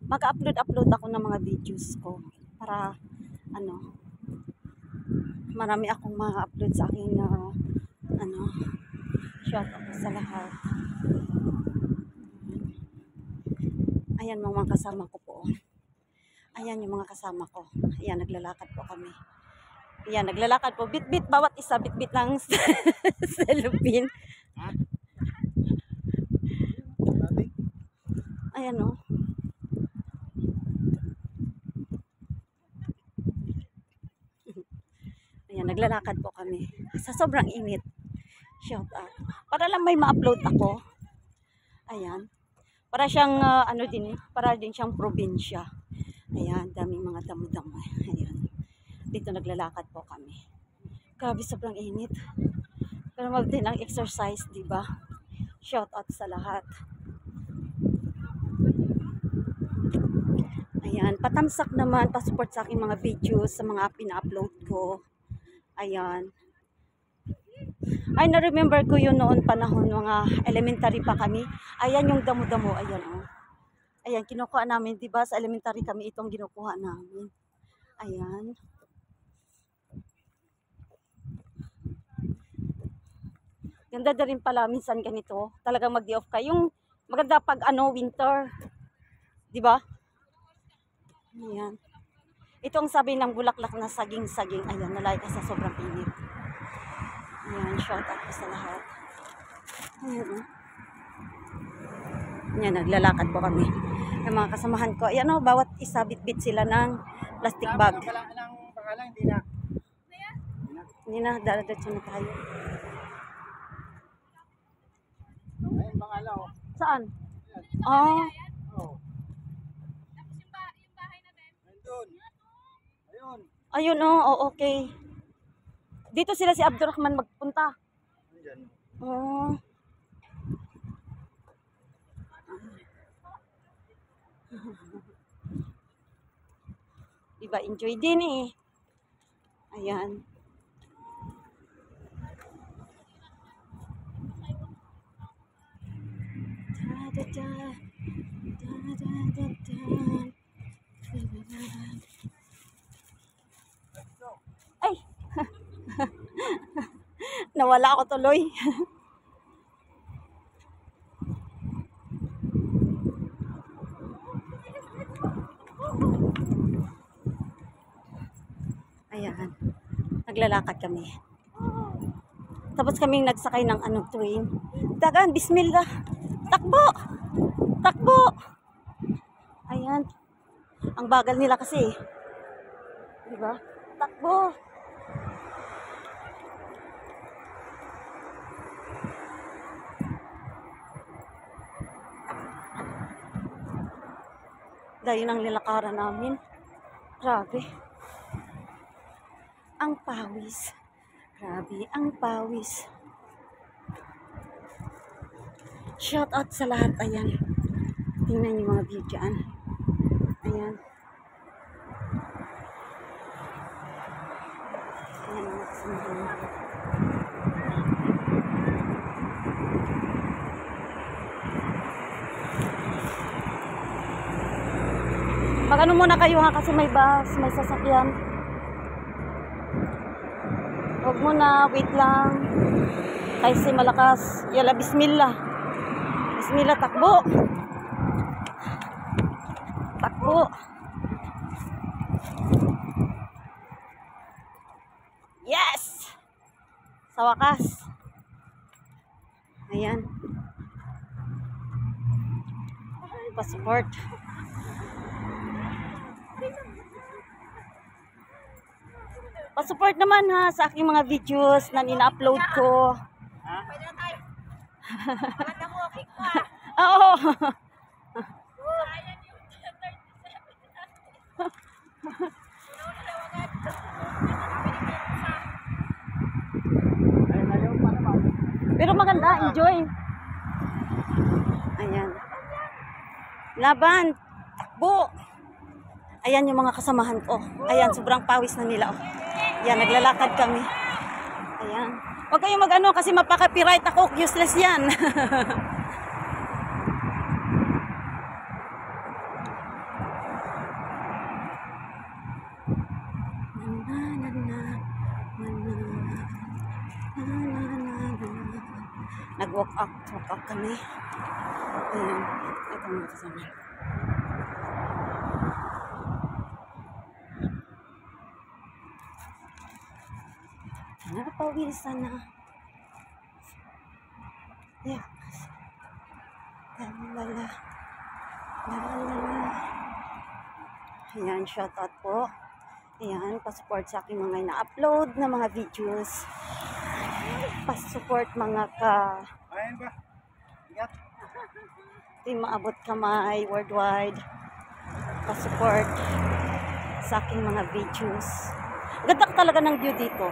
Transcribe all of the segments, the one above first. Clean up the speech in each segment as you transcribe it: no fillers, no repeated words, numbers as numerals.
mag-upload ako ng mga videos ko para ano, marami akong ma-upload sa aking ano, shout out sa lahat. Ayan mga kasama ko po. Ayan yung mga kasama ko. Ayan, naglalakad po kami. Ayan, naglalakad po. Bit-bit, bawat isa, bit-bit ng cellophane. Ayan o. Ayan, naglalakad po kami. Sa sobrang init. Shout out. Para lang may ma-upload ako. Ayan. Para siyang, ano din, para din siyang probinsya. Ayan, daming mga damo-damo. Ayan. Dito naglalakad po kami. Grabe, sobrang init. Pero mag din ang exercise, di ba? Shout out sa lahat. Ayan, patamsak naman, pasupport sa aking mga videos, sa mga pina-upload ko. Ayan. Ay, na-remember ko yun noon panahon, mga elementary pa kami. Ayan yung damo-damo, ayan o. Ayan, kinukuha namin, di ba? Sa elementary kami itong kinukuha namin. Ayan. Ganda na rin pala minsan ganito. Talagang mag-day off ka. Yung maganda pag winter. Di ba? Ayan. Ito ang sabi ng bulaklak na saging-saging. Ayan, nalay ka sa sobrang init. Ayan, shout out sa lahat. Ayan. Ayan, naglalakad po kami. Yung mga kasamahan ko. Ayan o, bawat isa bit-bit sila ng plastic bag. Hindi na, dala-datso na tayo. Saan? Oh. Ayun oh, okay. Dito sila si Abdurrahman magpunta. Oh. Diba, enjoy din eh. Ayan. Ay! Nawala ako tuloy. Ayan. Naglalakad kami. Tapos kaming nagsakay ng train. Dagan, bismillah. Takbo! Takbo! Ayan. Ang bagal nila kasi. Diba? Takbo! Dahil ang nilakaran namin. Grabe. Ang pawis. Grabe, ang pawis. Shout out sa lahat. Ayan. Tingnan yung mga view dyan. Ayan. Ayan mga kasamahan. Mag-ano muna kayo ha kasi may bus, may sasakyan. Huwag muna, wait lang. Kasi malakas. Yala, bismillah. Bismillah, takbo. Takbo. Yes! Sa wakas. Ayan. Passport. Pa-support naman ha sa aking mga videos na ina-upload ko. Pwede na tayo. Maganda mo, kick mo Oo. Ayan yung 37. Pero maganda, enjoy. Ayan. Laban. Takbo. Ayan yung mga kasamahan ko. Ayan, sobrang pawis na nila. Oh. Ayan, naglalakad kami. Ayan. Huwag kayong mag-ano kasi mapaka-copyright ako. Useless yan. Walk up kami. Ayan, ito mga kasama. Napawisan na. Yeah. Lalala. Lalala. Ayan, shoutout po. Ayan, pa-support sa aking mga ina-upload na mga videos. Pa-support mga ka... Ayan ba? Ingat. Di maabot kamay worldwide. Pa-support sa aking mga videos. Ganda talaga ng view dito.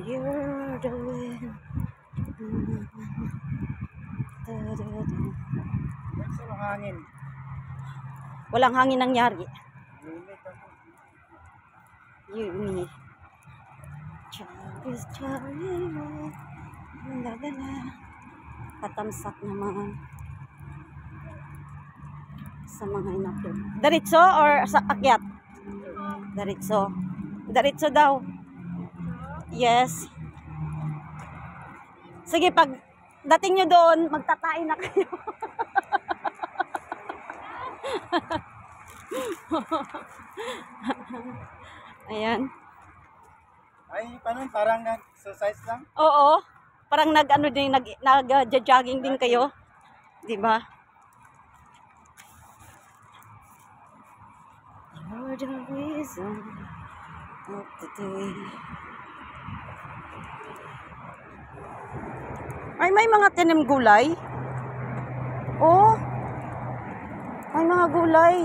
You're the wind. Gusto ng hangin. Walang hangin nangyari. Init ako. You, me. Charlie, Charlie. La la la. Tatamsak naman. Sa mga inapload. Diretso or sa akyat? Diretso. Diretso daw. Yes. Sige, pag dating nyo doon, magtatae na kayo. Ayan. Ay, paano? Parang nag-exercise lang? Oo. Parang nag-ano din, nag-jogging din kayo. Di ba? You're the reason of the day. Ay, may mga tanim gulay. Oh. May mga gulay.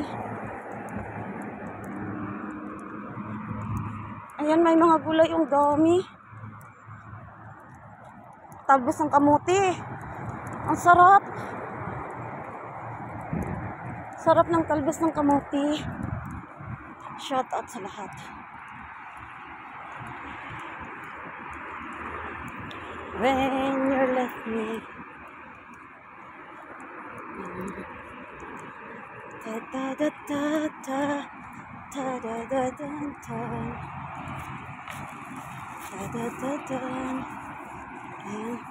Ayan, may mga gulay. Ang dami. Talbos ng kamuti. Ang sarap. Sarap ng talbos ng kamuti. Shout out sa lahat. When you left me. Ta ta ta ta ta ta da da da ta ta da da da. Ayan.